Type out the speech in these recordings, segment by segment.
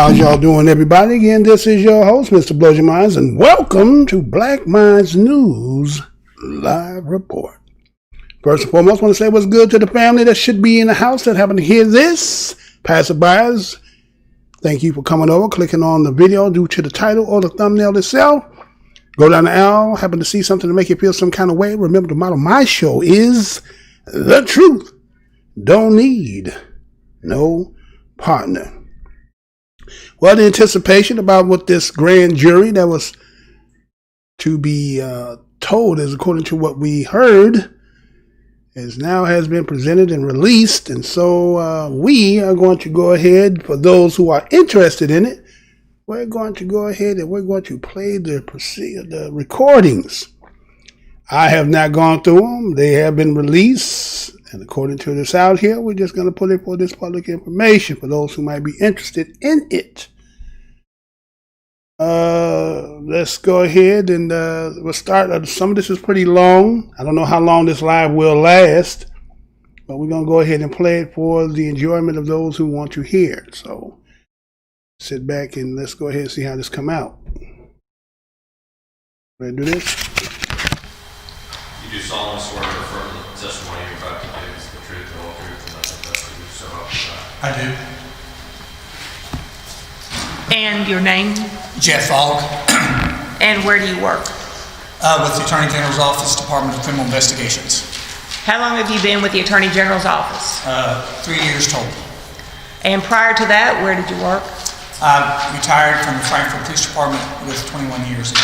How's y'all doing, everybody? Again, this is your host, Mr. Mrblowsurmind, and welcome to Black Minds News Live Report. First and foremost, I want to say what's good to the family that should be in the house that happen to hear this. Passerbyers, thank you for coming over, clicking on the video due to the title or the thumbnail itself. Go down the aisle, happen to see something to make you feel some kind of way. Remember, the motto of my show is the truth. Don't need no partner. Well, the anticipation about what this grand jury that was to be told, is according to what we heard, is now has been presented and released. And so we are going to go ahead, for those who are interested in it, we're going to go ahead and we're going to play the recordings. I have not gone through them. They have been released. And according to this out here, we're just going to put it for this public information for those who might be interested in it. Let's go ahead and we'll start. Some of this is pretty long. I don't know how long this live will last, but we're going to go ahead and play it for the enjoyment of those who want to hear. So sit back and let's go ahead and see how this come out. Ready to do this? You do solemnly swear to affirm the testimony you're about to give is the truth, the whole truth, and nothing but the truth, so help you God. I do. And your name? Jeff Fogg, And where do you work? with the Attorney General's Office, Department of Criminal Investigations. How long have you been with the Attorney General's office? 3 years total. And prior to that, where did you work? I retired from the Frankfort Police Department with 21 years in.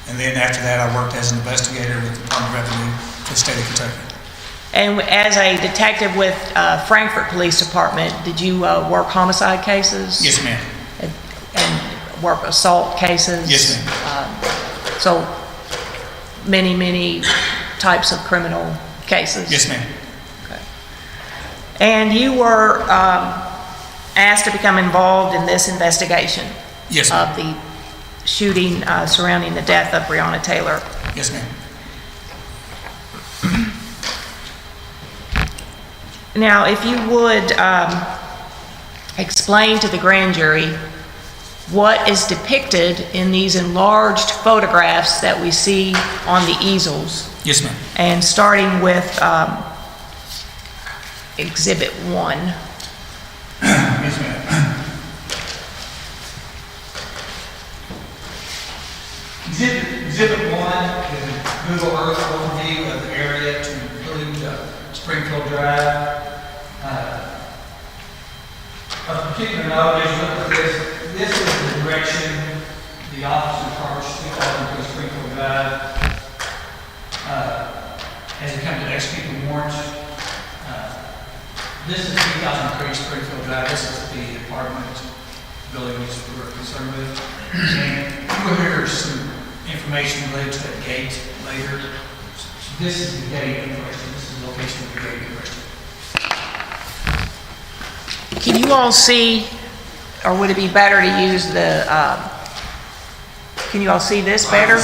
And then after that, I worked as an investigator with the Department of Revenue for the state of Kentucky. And as a detective with Frankfort Police Department, did you work homicide cases? Yes, ma'am. And work assault cases? Yes, ma'am. So many types of criminal cases? Yes, ma'am. Okay. And you were asked to become involved in this investigation? Yes, ma'am. Of the shooting surrounding the death of Breonna Taylor? Yes, ma'am. Now, if you would explain to the grand jury what is depicted in these enlarged photographs that we see on the easels. Yes, ma'am. And starting with Exhibit 1. Yes, ma'am. Exhibit 1 is a Google Earth overview of the area to include Springfield Drive. Of particular note, as you look at this is the direction the officer approached 2003 Springfield Drive as he come to execute the warrant. This is 2003 Springfield Drive. This is the apartment buildings we're concerned with. And you will hear some information related to that gate later. So this is the gate in question. This is the location of the gate in question. Can you all see, or would it be better to use the, can you all see this better?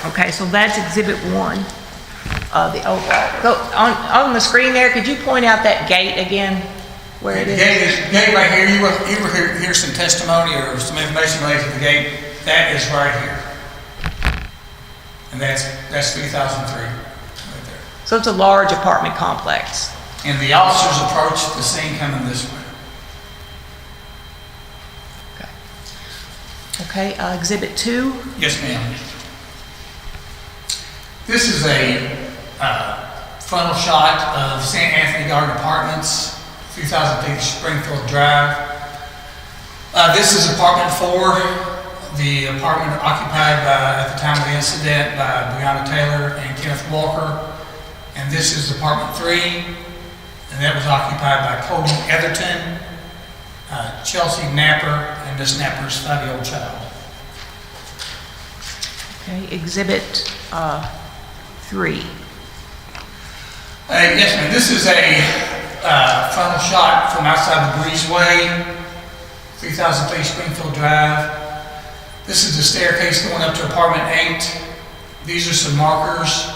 Okay, so that's Exhibit 1 of the overall. Go on the screen there, could you point out that gate again, where it is? The gate right here, you will hear some testimony or some information related to the gate. That is right here. And that's 3003 right there. So it's a large apartment complex. And the officers approached the scene coming this way. Okay, Exhibit 2. Yes, ma'am. This is a frontal shot of St. Anthony Garden Apartments, 3008 Springfield Drive. This is apartment 4. The apartment occupied at the time of the incident by Breonna Taylor and Kenneth Walker. And this is apartment 3, and that was occupied by Cody Etherton, Chelsea Napper, and Miss Napper's 5-year-old child. Okay, Exhibit 3. Yes, ma'am. This is a frontal shot from outside the breezeway, 3003 Springfield Drive. This is the staircase going up to apartment 8. These are some markers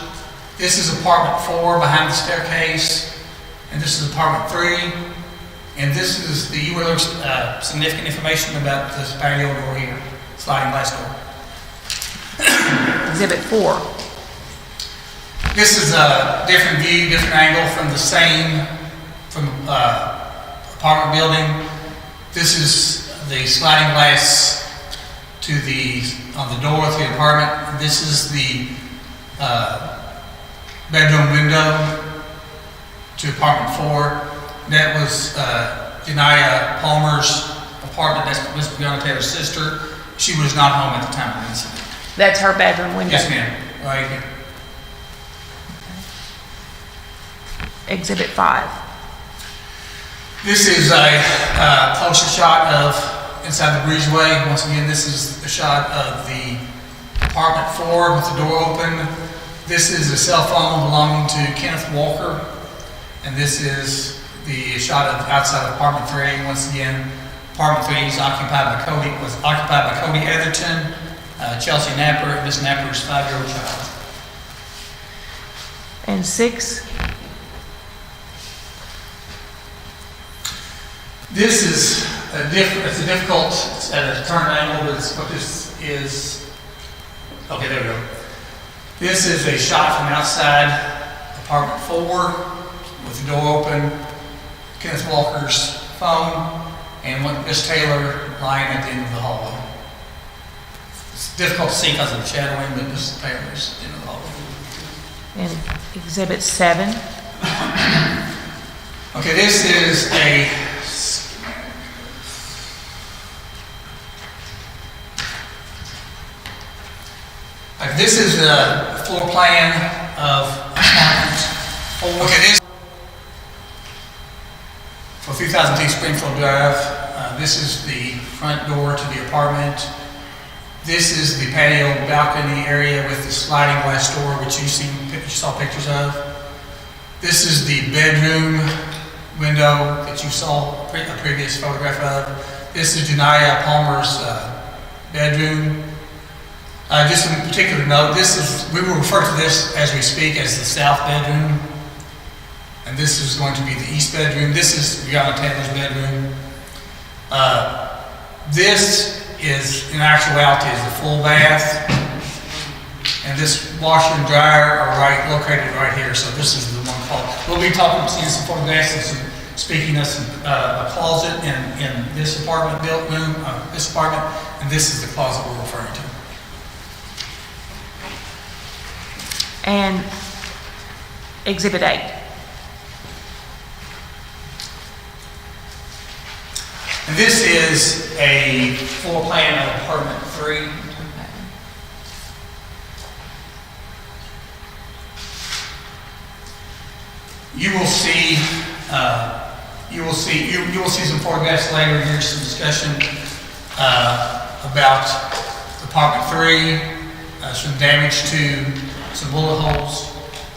This is apartment 4 behind the staircase, and this is apartment 3. And this is you were looking significant information about this patio door here, sliding glass door. Exhibit 4. This is a different view, different angle from the same apartment building. This is the sliding glass on the door to the apartment. This is the bedroom window to apartment 4. That was Janiyah Palmer's apartment. That's Miss Breonna Taylor's sister. She was not home at the time of the incident. That's her bedroom window? Yes, ma'am. Right here. Exhibit 5. This is a closer shot of inside the breezeway. Once again, this is a shot of the apartment 4 with the door open. This is a cell phone belonging to Kenneth Walker, and this is the shot of outside of apartment 3. Once again, apartment 3 was occupied by Cody Etherton, Chelsea Napper, and Miss Napper's 5-year-old child. And 6. This is it's a difficult, it's at a turn angle, but what this is, okay, there we go. This is a shot from outside apartment 4 with the door open, Kenneth Walker's phone, and Miss Taylor lying at the end of the hallway. It's difficult to see because of the shadowing, but Miss Taylor's at the end of the hallway. And exhibit 7. Okay, this is a this is a floor plan of apartment 4. Okay, this for 3002 Springfield Drive. This is the front door to the apartment. This is the patio balcony area with the sliding glass door, which you saw pictures of. This is the bedroom window that you saw a previous photograph of. This is Janiyah Palmer's bedroom. Just a particular note, we will refer to this as we speak as the south bedroom. And this is going to be the east bedroom. This is Breonna Taylor's bedroom. This is, in actuality, is the full bath. And this washer and dryer are located right here. So this is the one called. We'll be seeing some photographs and speaking of a closet in this apartment this apartment, and this is the closet we're referring to. And exhibit 8. And this is a floor plan of apartment 3. You will see some photographs later. Here's some discussion about apartment 3. Some damage to some bullet holes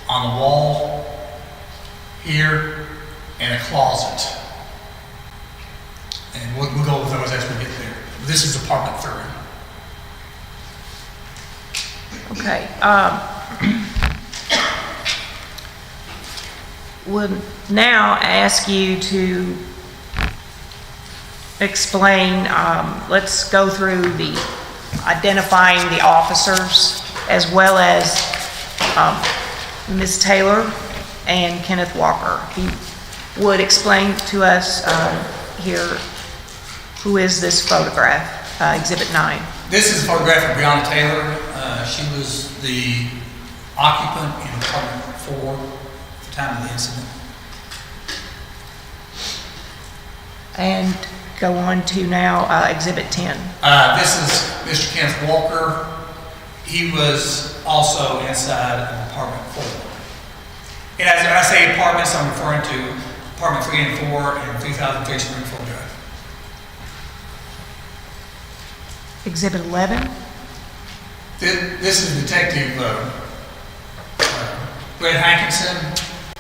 on the wall here, and a closet. And we'll go with those as we get there. This is apartment 3. Okay. Would now ask you to explain, let's go through the identifying the officers as well as Ms. Taylor and Kenneth Walker. He would explain to us here, who is this photograph, exhibit 9. This is a photograph of Breonna Taylor. She was the occupant in apartment 4 at the time of the incident. And go on to now exhibit 10. This is Mr. Kenneth Walker. He was also inside of apartment 4. And as I say apartments, I'm referring to apartment 3 and 4 and 3003 Springfield Drive. Exhibit 11. This is Detective Brett Hankinson.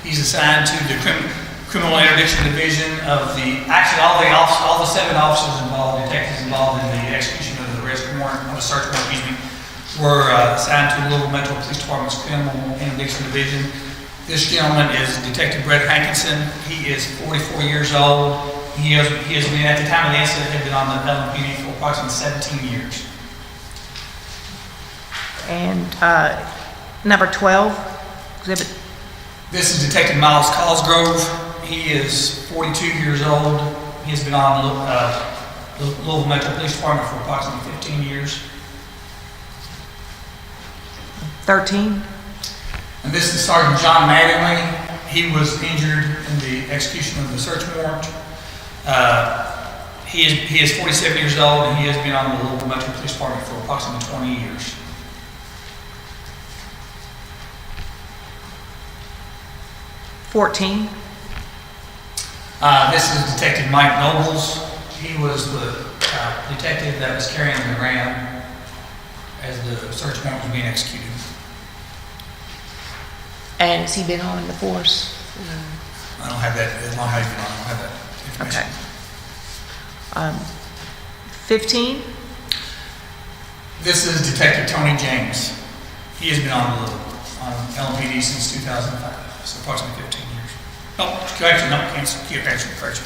He's assigned to the Criminal Interdiction Division of all the 7 officers involved, detectives involved in the execution of the arrest warrant, of the search warrant, were assigned to Louisville Metro Police Department's Criminal Interdiction Division. This gentleman is Detective Brett Hankinson. He is 44 years old. He has been, at the time of the incident, had been on the LMPD for approximately 17 years. And number 12, exhibit. This is Detective Miles Cosgrove. He is 42 years old. He has been on the Louisville Metro Police Department for approximately 15 years. 13. And this is Sergeant John Mattingly. He was injured in the execution of the search warrant. He is 47 years old, and he has been on the Louisville Metro Police Department for approximately 20 years. 14. This is Detective Mike Nobles. He was the detective that was carrying the ram as the search warrant was being executed. And has he been on the force? I don't have that. As long as he's been on, I don't have that information. Okay. 15. This is Detective Tony James. He has been on LMPD since 2005, so approximately 15 years. Oh, actually, no, cancel. Keep actually correction.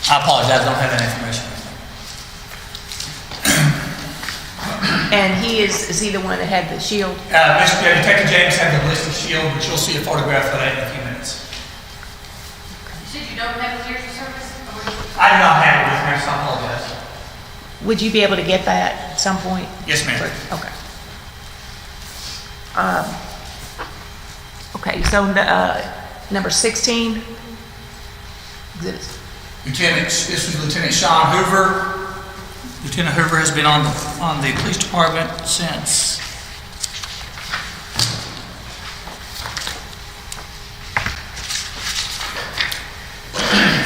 I apologize, I don't have that information. And is he the one that had the shield? Detective James had the ballistic shield, but you'll see a photograph of that in a few minutes. You said you don't have the years of service? I do not have it with me, so I apologize. Would you be able to get that at some point? Yes, ma'am. Okay. Okay, so number 16. Exhibits. This is Lieutenant Sean Hoover. Lieutenant Hoover has been on the police department since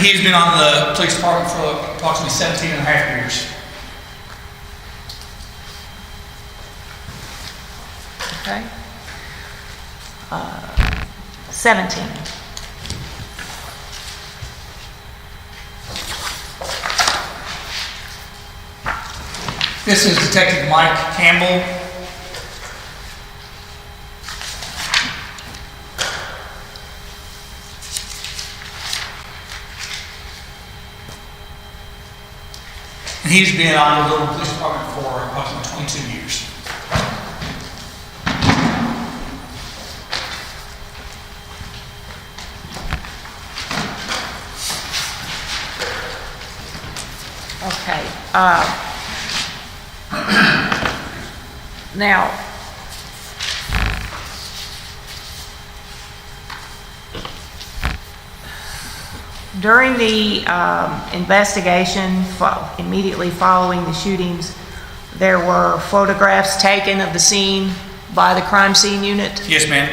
he's been on the police department for approximately 17 and a half years. Okay. 17. This is Detective Mike Campbell. And he's been on the Louisville Police Department for approximately 22 years. Okay. Now, during the investigation immediately following the shootings, there were photographs taken of the scene by the crime scene unit. Yes, ma'am.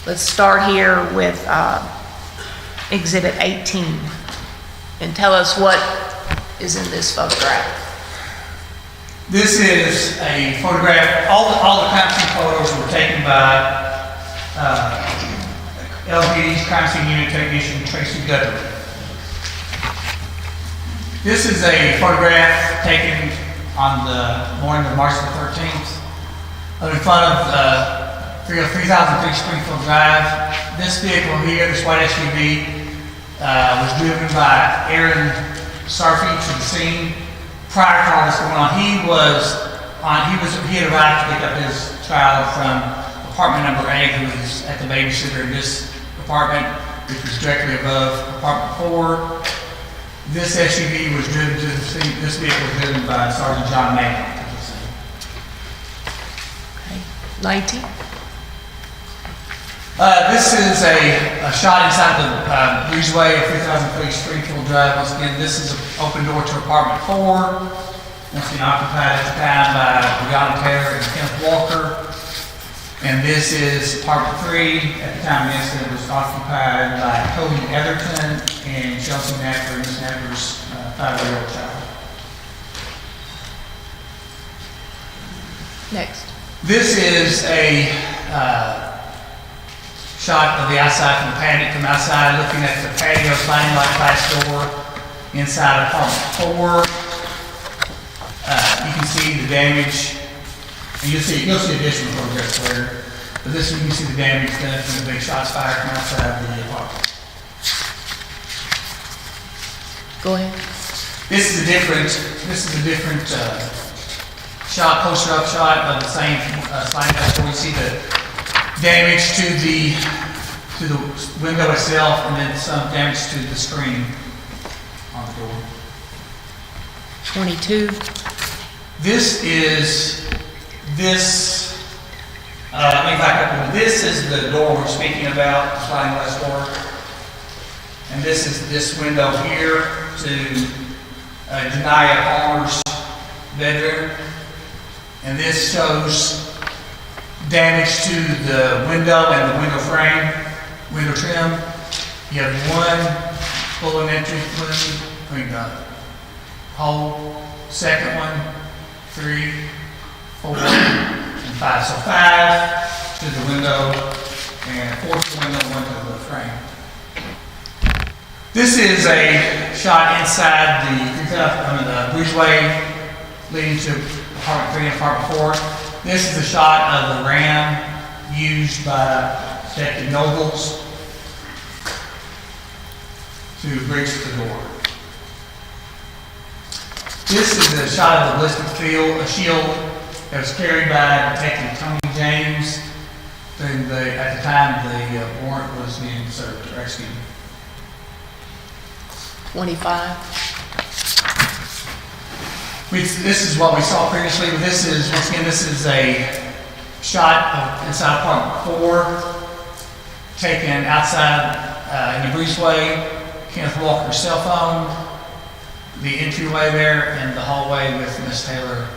Let's start here with Exhibit 18 and tell us what is in this photograph. This is a photograph. All the crime scene photos were taken by LPD's crime scene unit technician Tracy Guthrie. This is a photograph taken on the morning of March the 13th in front of 3003 Springfield Drive. This vehicle here, this white SUV, was driven by Aaron Sarfy to the scene. Prior to all this going on, he had arrived to pick up his child from apartment number 8, who was at the babysitter in this apartment, which was directly above apartment 4. This SUV was driven to the scene. This vehicle was driven by Sergeant John Manning to the scene. Okay. 19. This is a shot inside the breezeway of 3003 Springfield Drive. Once again, this is an open door to apartment 4. It's been occupied at the time by Breonna and Kenneth Walker. And this is apartment 3. At the time of the incident, it was occupied by Cody Etherton and Chelsea Napper, Miss Napper's 5-year-old child. Next. This is a shot of the outside from the patio, from outside, looking at the patio, sliding glass door inside apartment 4. You can see the damage, and you'll see additional photographs later. But this one, you can see the damage done from the big shots fired from outside the apartment. Go ahead. This is a different shot, poster up shot of the same sliding glass door. You see the damage to the window itself, and then some damage to the screen on the door. 22. Let me back up. This is the door we're speaking about, the sliding glass door. And this is this window here to Janiyah Palmer's bedroom. And this shows damage to the window and the window frame, window trim. You have one bullet entry hole, second one, 3, 4, and 5. So 5 to the window and 4 to the window, 1 to the frame. This is a shot inside the breezeway leading to apartment 3 and apartment 4. This is a shot of the ram used by Detective Nobles to breach the door. This is a shot of the ballistic shield that was carried by Detective Tony James at the time the warrant was being served or executed. 25. This is what we saw previously. This is a shot of inside apartment 4, taken outside in the breezeway. Kenneth Walker's cell phone, the entryway there, and the hallway with Miss Taylor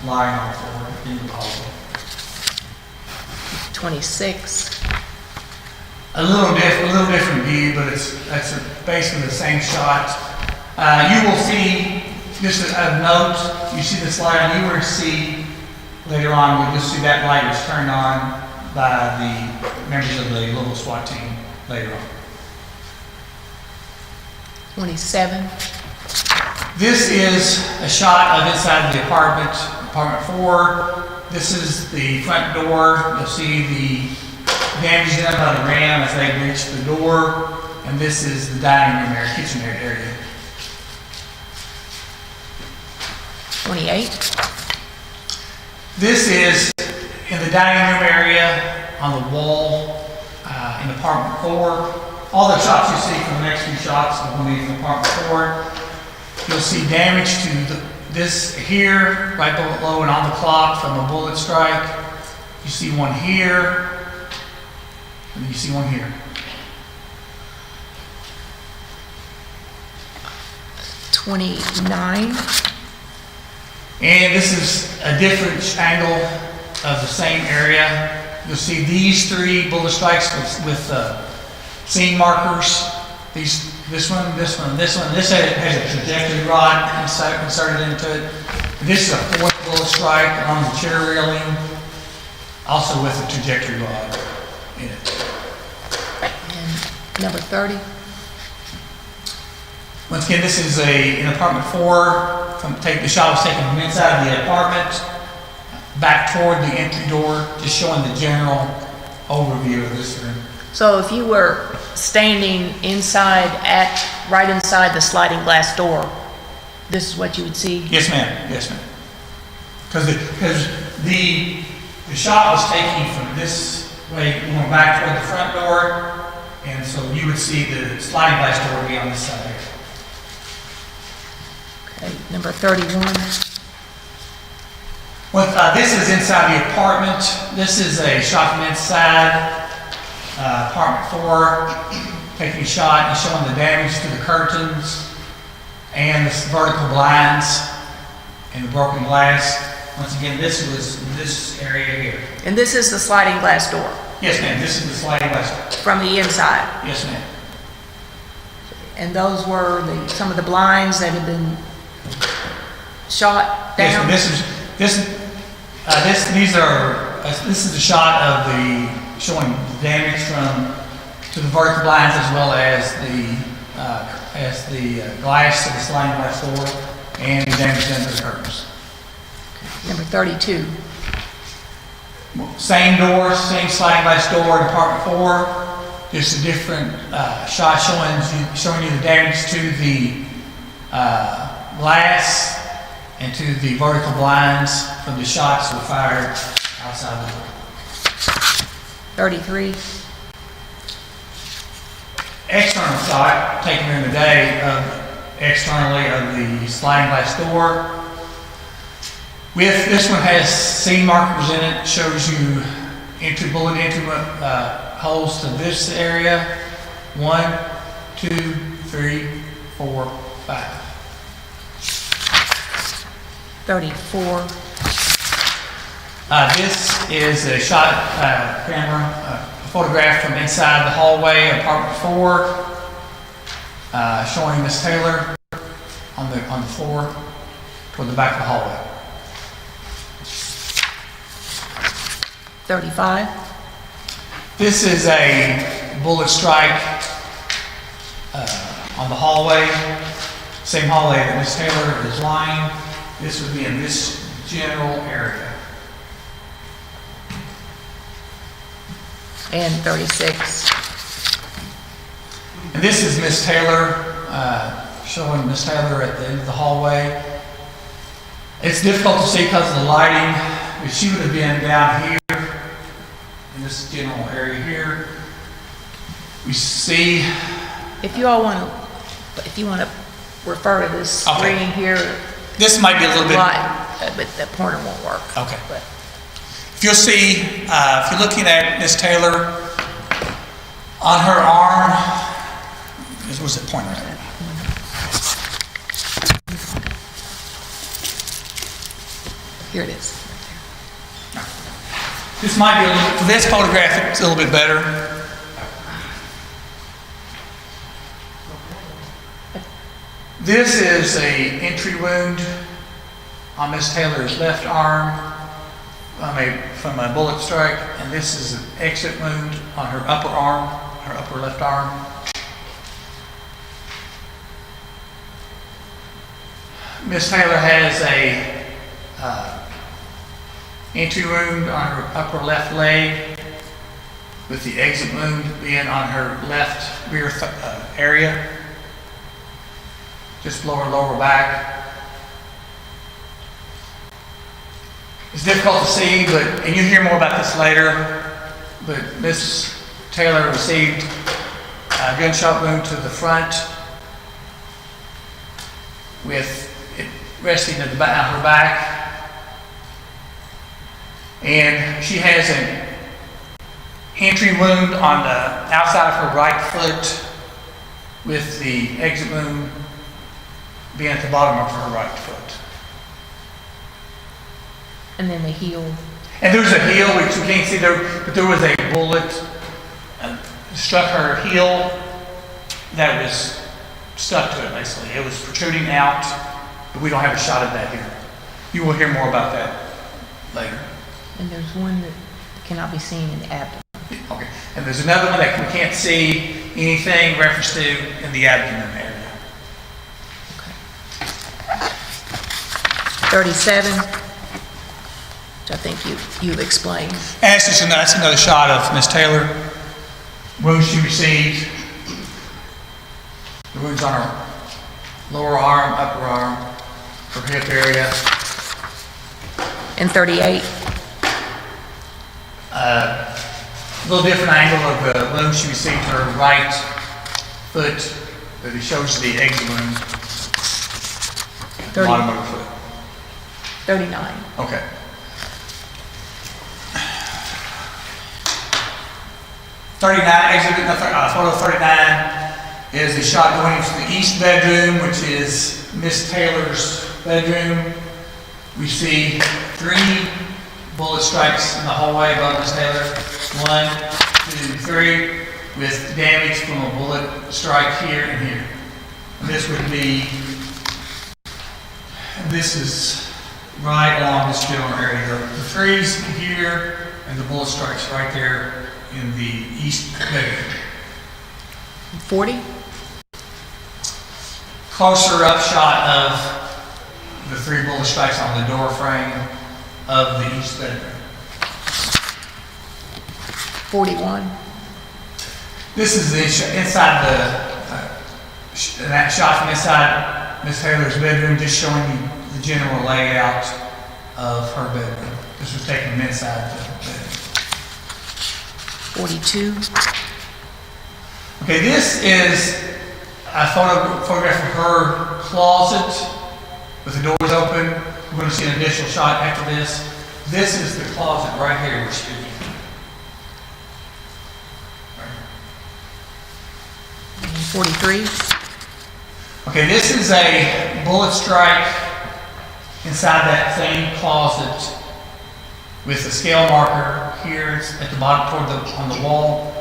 lying on the floor in the hallway. 26. A little different view, but that's basically the same shot. You will see, just a note, you see this light, and you will see later on, we'll just see that light was turned on by the members of the Louisville SWAT team later on. 27. This is a shot of inside the apartment 4. This is the front door. You'll see the damage done by the ram as they breached the door. And this is the dining room area, kitchen area. 28. This is in the dining room area on the wall in apartment 4. All the shots you see from the next few shots will be in apartment 4. You'll see damage to this here, right below and on the clock from a bullet strike. You see one here, and you see one here. 29. And this is a different angle of the same area. You'll see these 3 bullet strikes with scene markers. This one. This has a trajectory rod inserted into it. This is a 4th bullet strike on the chair railing, also with a trajectory rod in it. And number 30. Once again, this is in apartment 4. The shot was taken from inside the apartment back toward the entry door, just showing the general overview of this room. So if you were standing right inside the sliding glass door, this is what you would see? Yes, ma'am. Yes, ma'am. Because the shot was taken from this way, going back toward the front door, and so you would see the sliding glass door be on this side here. Okay, number 31. This is inside the apartment. This is a shot from inside apartment 4, taking a shot and showing the damage to the curtains and the vertical blinds and the broken glass. Once again, this was this area here. And this is the sliding glass door? Yes, ma'am. This is the sliding glass door. From the inside? Yes, ma'am. And those were some of the blinds that had been shot down? Yes, ma'am. This is a shot of the showing damage to the vertical blinds as well as the glass to the sliding glass door and damage done to the curtains. Number 32. Same door, same sliding glass door in apartment 4. Just a different shot showing you the damage to the glass and to the vertical blinds from the shots that were fired outside the door. 33. External shot taken during the day externally of the sliding glass door. This one has seam markers in it, shows you bullet entry holes to this area. 1, 2, 3, 4, 5. 34. This is a shot camera, a photograph from inside the hallway of apartment 4, showing Miss Taylor on the floor toward the back of the hallway. 35. This is a bullet strike on the hallway, same hallway that Miss Taylor is lying. This would be in this general area. And 36. And this is Miss Taylor, showing Miss Taylor at the end of the hallway. It's difficult to see because of the lighting, but she would have been down here in this general area here. We see. If you want to refer to this screen here, This might be a little bit. but the pointer won't work. Okay. But If you'll see, if you're looking at Miss Taylor, on her arm, where's that pointer at? here it is. This might be for this photograph, it's a little bit better. This is a entry wound on Miss Taylor's left arm from a bullet strike, and this is an exit wound on her upper arm, her upper left arm. Miss Taylor has a entry wound on her upper left leg, with the exit wound being on her left rear area, just below her lower back. It's difficult to see, and you'll hear more about this later, but Miss Taylor received a gunshot wound to the front with it resting at the back of her back. And she has an entry wound on the outside of her right foot with the exit wound being at the bottom of her right foot. And then the heel. And there's a heel, which you can't see there, but there was a bullet struck her heel that was stuck to it, basically. It was protruding out, but we don't have a shot of that here. You will hear more about that later. And there's one that cannot be seen in the abdomen. Okay. And there's another one that we can't see anything referenced to in the abdomen area. Okay. 37. Which I think you've explained. And that's another shot of Miss Taylor. Wounds she received. The wounds on her lower arm, upper arm, her hip area. And 38. A little different angle of the wound she received to her right foot, that it shows the exit wound at the bottom of her foot. 39. Okay. Photo 39 is the shot going into the east bedroom, which is Miss Taylor's bedroom. We see 3 bullet strikes in the hallway above Miss Taylor. 1, 2, 3, with damage from a bullet strike here and here. And this is right along this general area. The 3s here and the bullet strikes right there in the east bedroom. 40? Closer up shot of the 3 bullet strikes on the door frame of the east bedroom. 41? This is the inside that shot from inside Miss Taylor's bedroom, just showing you the general layout of her bedroom. This was taken from inside the bedroom. 42? Okay, this is a photograph of her closet with the doors open. We're going to see an additional shot after this. This is the closet right here we're speaking. 43? Okay, this is a bullet strike inside that same closet with a scale marker here at the bottom on the wall,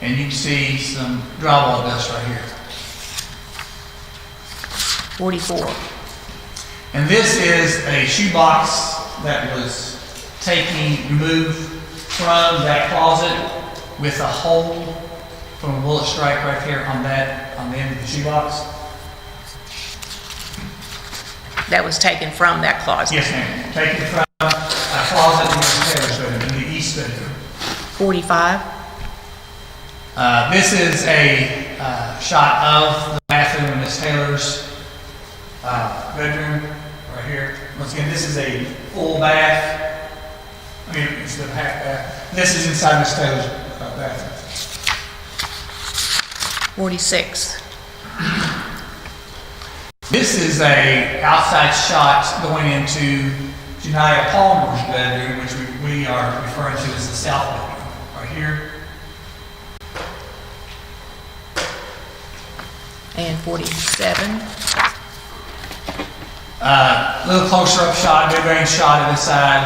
and you can see some drywall dust right here. 44? And this is a shoebox that was removed from that closet with a hole from a bullet strike right here on the end of the shoebox. That was taken from that closet? Yes, ma'am. Taken from a closet in Miss Taylor's bedroom, in the east bedroom. 45? This is a shot of the bathroom in Miss Taylor's bedroom right here. Once again, this is a full bath. I mean, it's the half bath. This is inside Miss Taylor's bathroom. 46? This is a outside shot going into Janiyah Palmer's bedroom, which we are referring to as the south bedroom, right here. And 47? A little closer up shot, mid-range shot of inside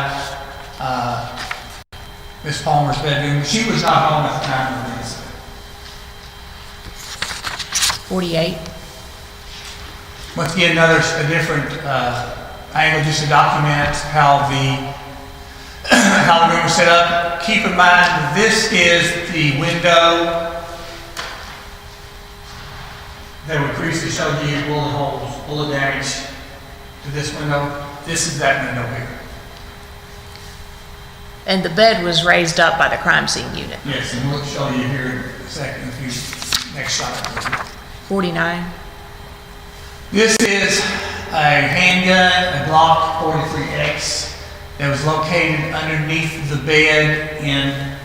Miss Palmer's bedroom. She was not home at the time of this. 48? Once again, a different angle just to document how the room was set up. Keep in mind, this is the window that would previously show you bullet holes, bullet damage to this window. This is that window here. And the bed was raised up by the crime scene unit? Yes, and we'll show you here in a second, next shot. 49? This is a handgun, a Glock 43X, that was located underneath the bed in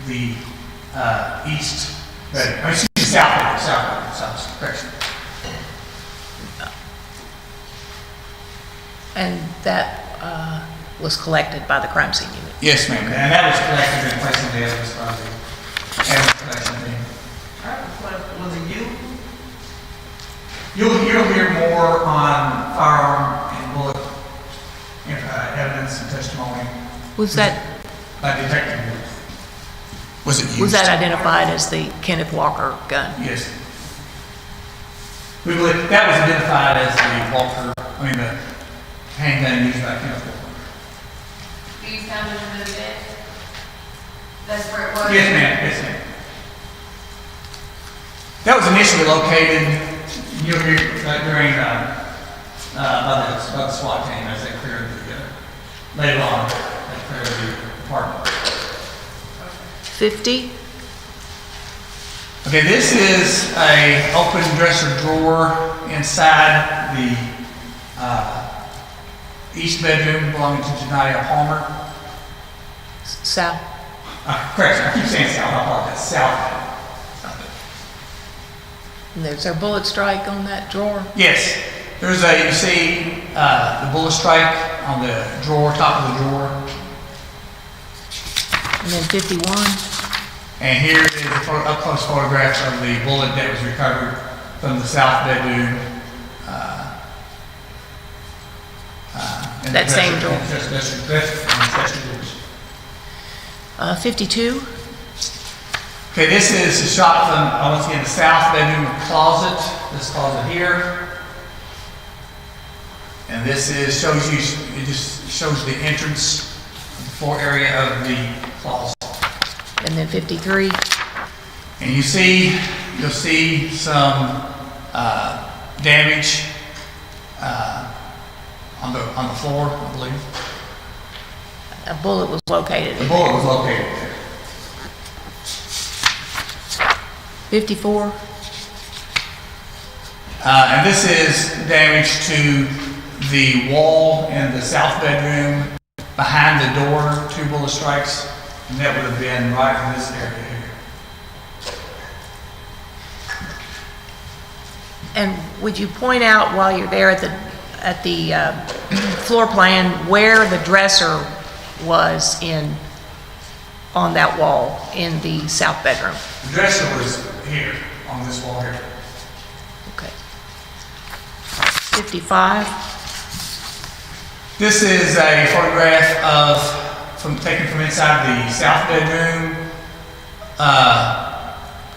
the east bedroom. South, correction. And that was collected by the crime scene unit? Yes, ma'am, and that was collected and placed in the evidence by the evidence collection team. Was it you? You'll hear more on firearm and bullet evidence and testimony. Was that By Detective Wood. Was it used? Was that identified as the Kenneth Walker gun? Yes. We believe that was identified as the the handgun used by Kenneth Walker. You found it under the bed? That's where it was? Yes, ma'am. Yes, ma'am. That was initially located during by the SWAT team as they cleared later on they cleared the apartment. 50? Okay, this is a open dresser drawer inside the east bedroom belonging to Janiyah Palmer. South? Correct, I keep saying south, I apologize, south. And there's a bullet strike on that drawer? Yes, you see the bullet strike on the drawer, top of the drawer. And then 51? And here is a up-close photograph of the bullet that was recovered from the south bedroom. That same drawer. 52? Okay, this is a shot from, once again, the south bedroom closet. This closet here. And this is, it just shows the entrance, the floor area of the closet. And then 53. And you'll see some damage on the floor, I believe. A bullet was located. The bullet was located there. 54. And this is damage to the wall in the south bedroom behind the door, 2 bullet strikes, and that would have been right in this area here. And would you point out while you're there at the floor plan where the dresser was on that wall in the south bedroom? The dresser was here, on this wall here. Okay. 55. This is a photograph taken from inside the south bedroom,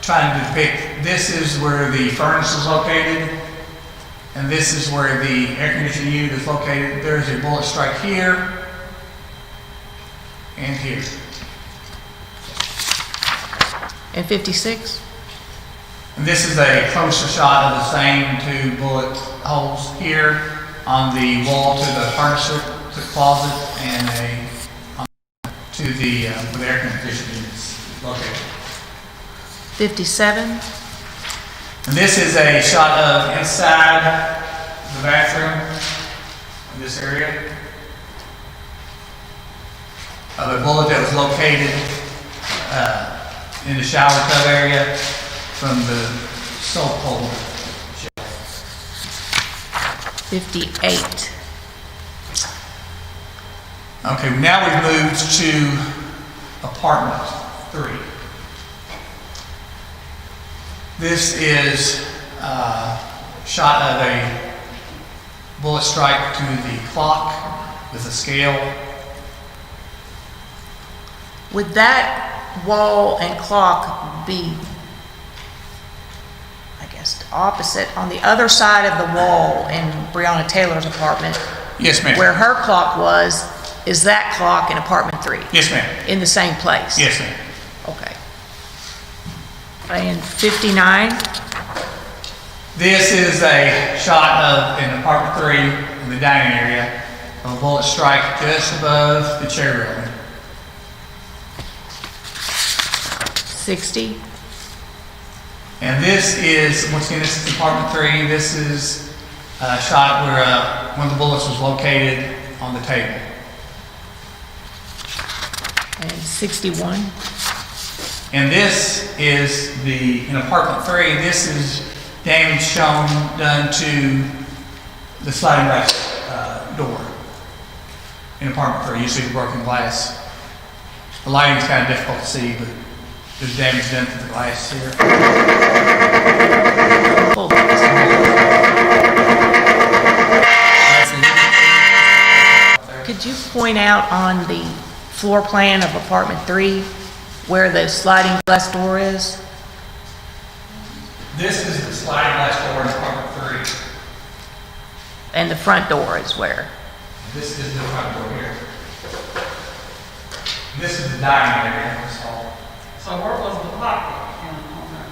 trying to depict, this is where the furnace is located, and this is where the air conditioning unit is located. There's a bullet strike here, and here. And 56. And this is a closer shot of the same 2 bullet holes here on the wall to the furnace, to the closet, and to the where the air conditioning unit is located. 57. And this is a shot of inside the bathroom in this area of a bullet that was located in the shower tub area from the soap hole. 58. Okay, now we've moved to apartment 3. This is a shot of a bullet strike to the clock with a scale. Would that wall and clock be, I guess, opposite on the other side of the wall in Breonna Taylor's apartment? Yes, ma'am. Where her clock was, is that clock in apartment 3? Yes, ma'am. In the same place? Yes, ma'am. Okay. And 59. This is a shot of in apartment 3 in the dining area of a bullet strike just above the chair railing. 60. And this is, once again, this is apartment 3. This is a shot where one of the bullets was located on the table. And 61. And this is in apartment 3, this is damage shown done to the sliding glass door in apartment 3. You see the broken glass. The lighting is kind of difficult to see, but there's damage done to the glass here. Could you point out on the floor plan of apartment 3 where the sliding glass door is? This is the sliding glass door in apartment 3. And the front door is where? This is the front door here. This is the dining area in this hall. So where was the clock in on that?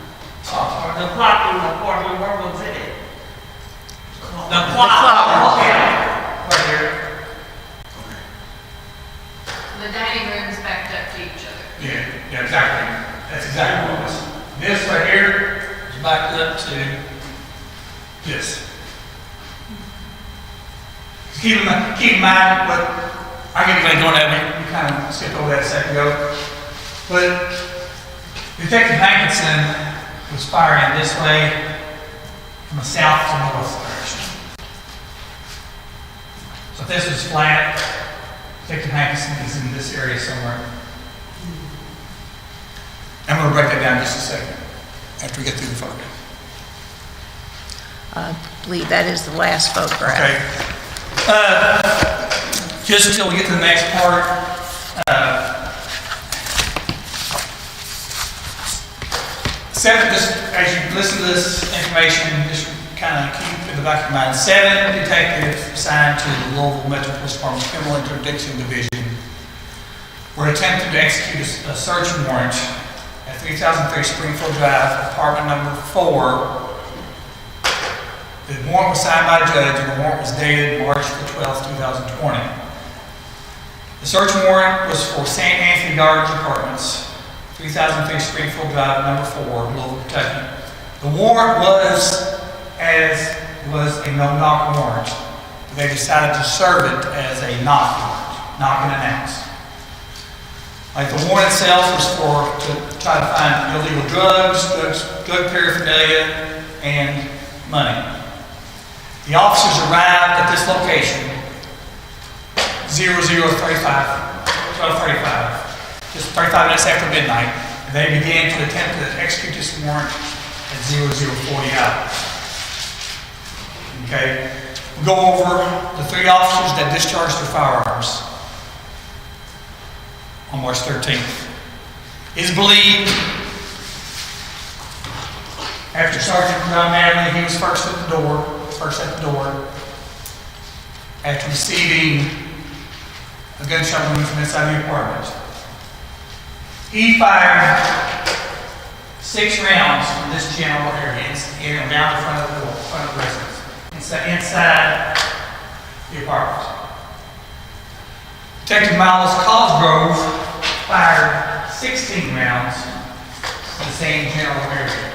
The clock in the apartment, where was it? The clock. Right here. The dining room's backed up to each other. Yeah, exactly. That's exactly what it was. This right here is backed up to this. So keep in mind what I get everybody going at me. We kind of skipped over that a second ago. But Detective Hankinson was firing this way from the south to north direction. So if this was flat, Detective Hankinson is in this area somewhere. I'm going to break that down in just a second after we get through the photograph. I believe that is the last photograph. Okay. Just until we get to the next part, just as you listen to this information, just kind of keep in the back of your mind, 7 detectives assigned to the Louisville Metro Police Department's Criminal Interdiction Division were attempting to execute a search warrant at 3003 Springfield Drive, apartment number 4. The warrant was signed by a judge, and the warrant was dated March the 12th, 2020. The search warrant was for St. Anthony Gardens Apartments, 3003 Springfield Drive, number 4, Louisville, Kentucky. The warrant was a no-knock warrant. They decided to serve it as a knock warrant, knock and announce. Like the warrant itself was to try to find illegal drugs, drug paraphernalia, and money. The officers arrived at this location, 12:35, just 35 minutes after midnight, and they began to attempt to execute this warrant at 0040 hours. Okay, we'll go over the 3 officers that discharged their firearms on March 13th. It is believed, after Sergeant Brown Manley, he was first at the door, after receiving a gunshot wound from inside the apartment. He fired 6 rounds from this general area, around the front of the door, front of the residence, inside the apartment. Detective Miles Cosgrove fired 16 rounds in the same general area.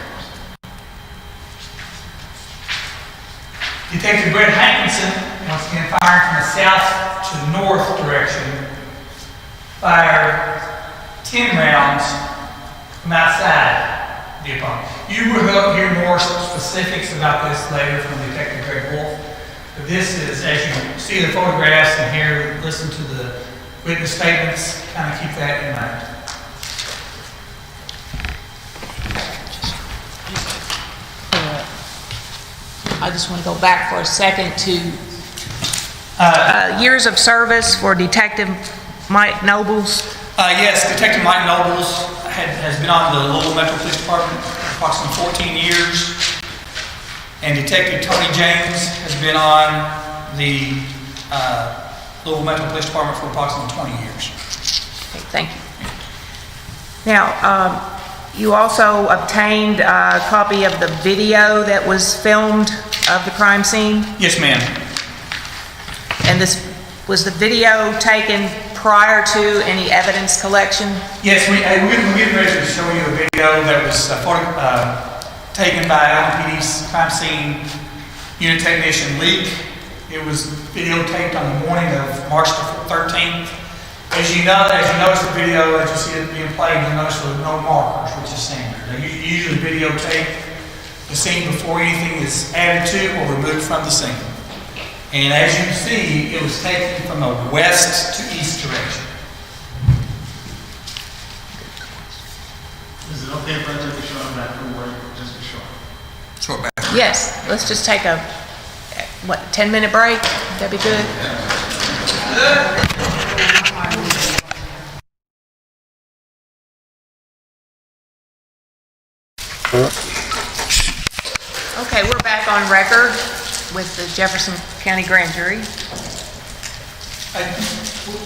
Detective Brett Hankinson, once again firing from the south to the north direction, fired 10 rounds from outside the apartment. You will hear more specifics about this later from Detective Greg Wolf. But this is, as you see the photographs and hear, listen to the witness statements, kind of keep that in mind. I just want to go back for a second to years of service for Detective Mike Nobles. Yes, Detective Mike Nobles has been on the Louisville Metro Police Department for approximately 14 years. And Detective Tony James has been on the Louisville Metro Police Department for approximately 20 years. Okay, thank you. Now, you also obtained a copy of the video that was filmed of the crime scene? Yes, ma'am. And this was the video taken prior to any evidence collection? Yes, we're getting ready to show you a video that was taken by LMPD's crime scene unit technician Leak. It was videotaped on the morning of March the 13th. As you notice the video, as you see it being played, you'll notice there are no markers, which is standard. They usually videotape the scene before anything is added to or removed from the scene. And as you can see, it was taken from a west to east direction. Is it okay if I take a shot back from work, just a shot? Short back. Yes, let's just take a, 10-minute break? That'd be good? Okay, we're back on record with the Jefferson County Grand Jury.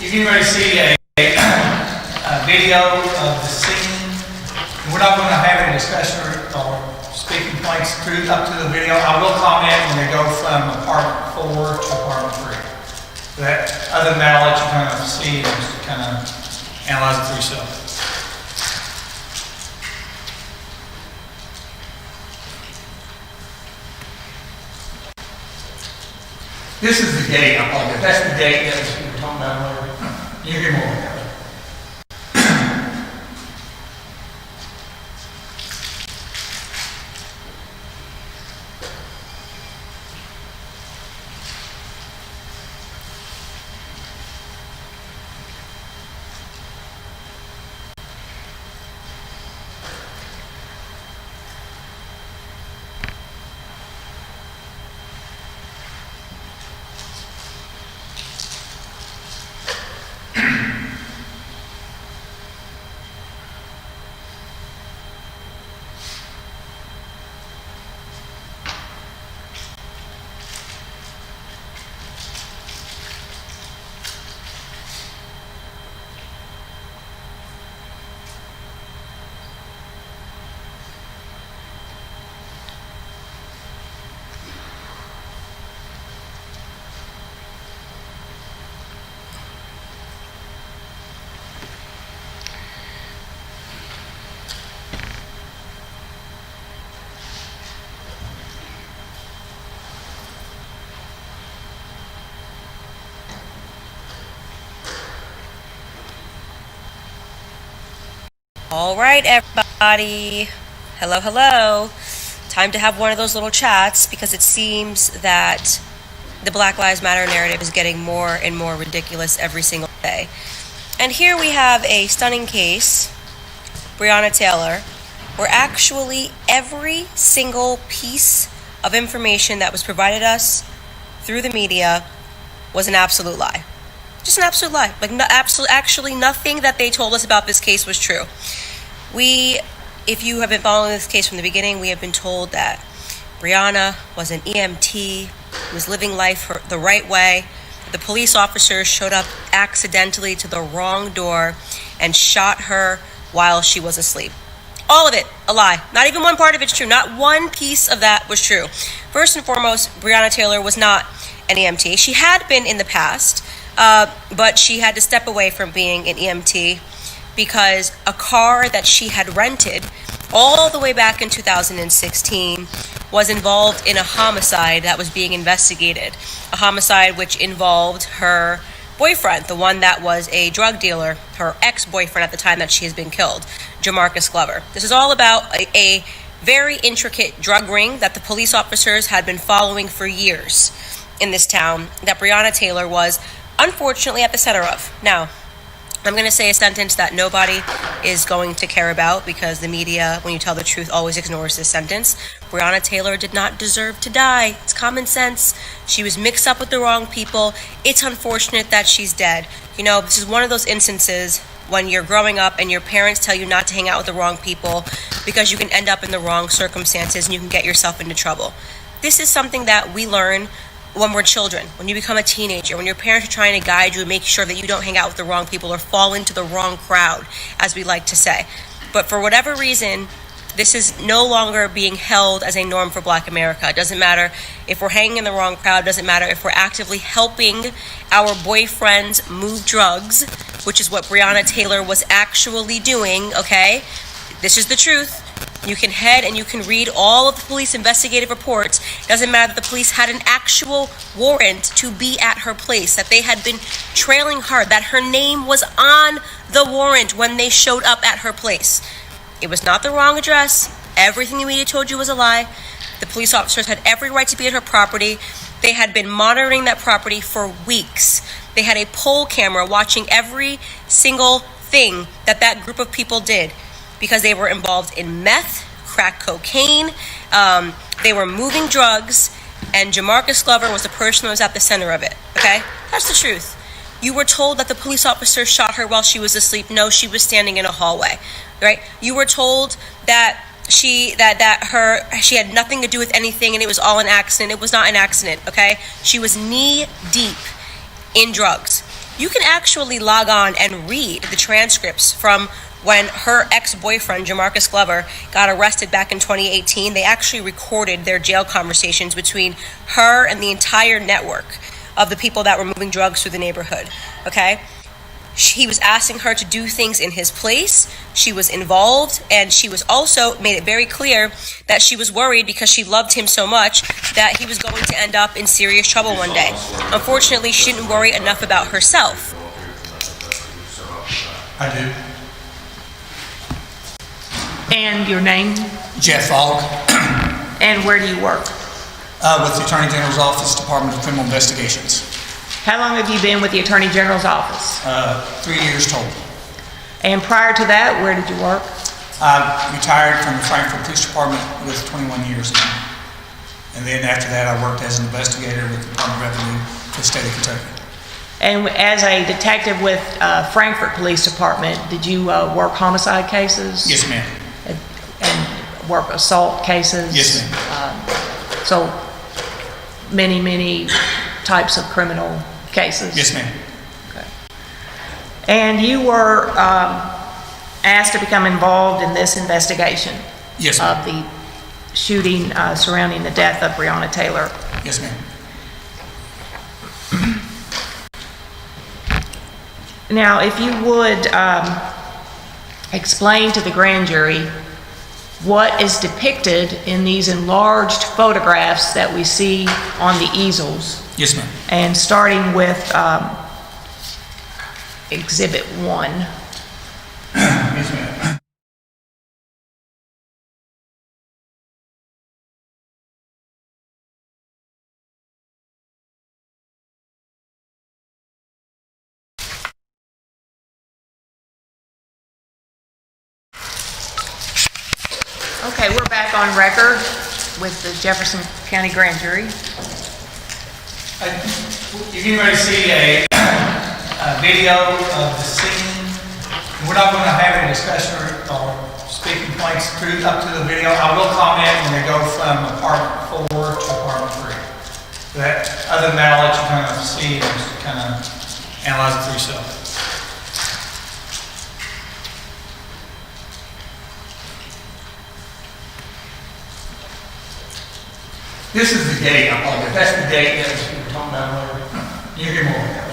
You're getting ready to see a video of the scene. We're not going to have any discussion or speaking points through up to the video. I will comment when they go from apartment 4 to apartment 3. That, other than that, I'll let you kind of see and just kind of analyze it for yourself. This is the gate, I apologize. That's the gate that we were talking about earlier. You hear more about it. All right, everybody. Hello, hello. Time to have one of those little chats because it seems that the Black Lives Matter narrative is getting more and more ridiculous every single day. And here we have a stunning case, Breonna Taylor, where actually every single piece of information that was provided us through the media was an absolute lie. Just an absolute lie. Like, actually nothing that they told us about this case was true. If you have been following this case from the beginning, we have been told that Breonna was an EMT, was living life the right way. The police officers showed up accidentally to the wrong door and shot her while she was asleep. All of it, a lie. Not even one part of it's true. Not one piece of that was true. First and foremost, Breonna Taylor was not an EMT. She had been in the past, but she had to step away from being an EMT because a car that she had rented all the way back in 2016 was involved in a homicide that was being investigated. A homicide which involved her boyfriend, the one that was a drug dealer, her ex-boyfriend at the time that she has been killed, Jamarcus Glover. This is all about a very intricate drug ring that the police officers had been following for years in this town that Breonna Taylor was unfortunately at the center of. Now, I'm going to say a sentence that nobody is going to care about because the media, when you tell the truth, always ignores this sentence. Breonna Taylor did not deserve to die. It's common sense. She was mixed up with the wrong people. It's unfortunate that she's dead. You know, this is one of those instances when you're growing up and your parents tell you not to hang out with the wrong people because you can end up in the wrong circumstances and you can get yourself into trouble. This is something that we learn when we're children, when you become a teenager, when your parents are trying to guide you and make sure that you don't hang out with the wrong people or fall into the wrong crowd, as we like to say. But for whatever reason, this is no longer being held as a norm for Black America. It doesn't matter if we're hanging in the wrong crowd. It doesn't matter if we're actively helping our boyfriends move drugs, which is what Breonna Taylor was actually doing, okay? This is the truth. You can head and you can read all of the police investigative reports. It doesn't matter that the police had an actual warrant to be at her place, that they had been trailing her, that her name was on the warrant when they showed up at her place. It was not the wrong address. Everything the media told you was a lie. The police officers had every right to be at her property. They had been monitoring that property for weeks. They had a poll camera watching every single thing that group of people did, because they were involved in meth, crack cocaine, they were moving drugs, and Jamarcus Glover was the person who was at the center of it, okay? That's the truth. You were told that the police officer shot her while she was asleep. No, she was standing in a hallway, right? You were told that she had nothing to do with anything and it was all an accident. It was not an accident, okay? She was knee deep in drugs. You can actually log on and read the transcripts from when her ex-boyfriend, Jamarcus Glover, got arrested back in 2018. They actually recorded their jail conversations between her and the entire network of the people that were moving drugs through the neighborhood, okay? He was asking her to do things in his place. She was involved, and she was also made it very clear that she was worried because she loved him so much that he was going to end up in serious trouble one day. Unfortunately, she didn't worry enough about herself. I do. And your name? Jeff Fogg, And where do you work? with the Attorney General's Office, Department of Criminal Investigations. How long have you been with the Attorney General's office? 3 years total. And prior to that, where did you work? I retired from the Frankfort Police Department with 21 years ago. And then after that, I worked as an investigator with the Department of Revenue for the state of Kentucky. And as a detective with Frankfort Police Department, did you work homicide cases? Yes, ma'am. And work assault cases? Yes, ma'am. So many types of criminal cases? Yes, ma'am. Okay. And you were asked to become involved in this investigation? Yes, ma'am. Of the shooting surrounding the death of Breonna Taylor? Yes, ma'am. Now, if you would explain to the grand jury what is depicted in these enlarged photographs that we see on the easels. Yes, ma'am. And starting with Exhibit 1. Yes, ma'am. Okay, we're back on record with the Jefferson County Grand Jury. You're getting ready to see a video of the scene. We're not going to have any discussion or speaking points through up to the video. I will comment when they go from apartment 4 to apartment 3. Other than that, I'll let you kind of see and kind of analyze it for yourself. This is the gate, I apologize. That's the gate that we were talking about earlier. You hear more.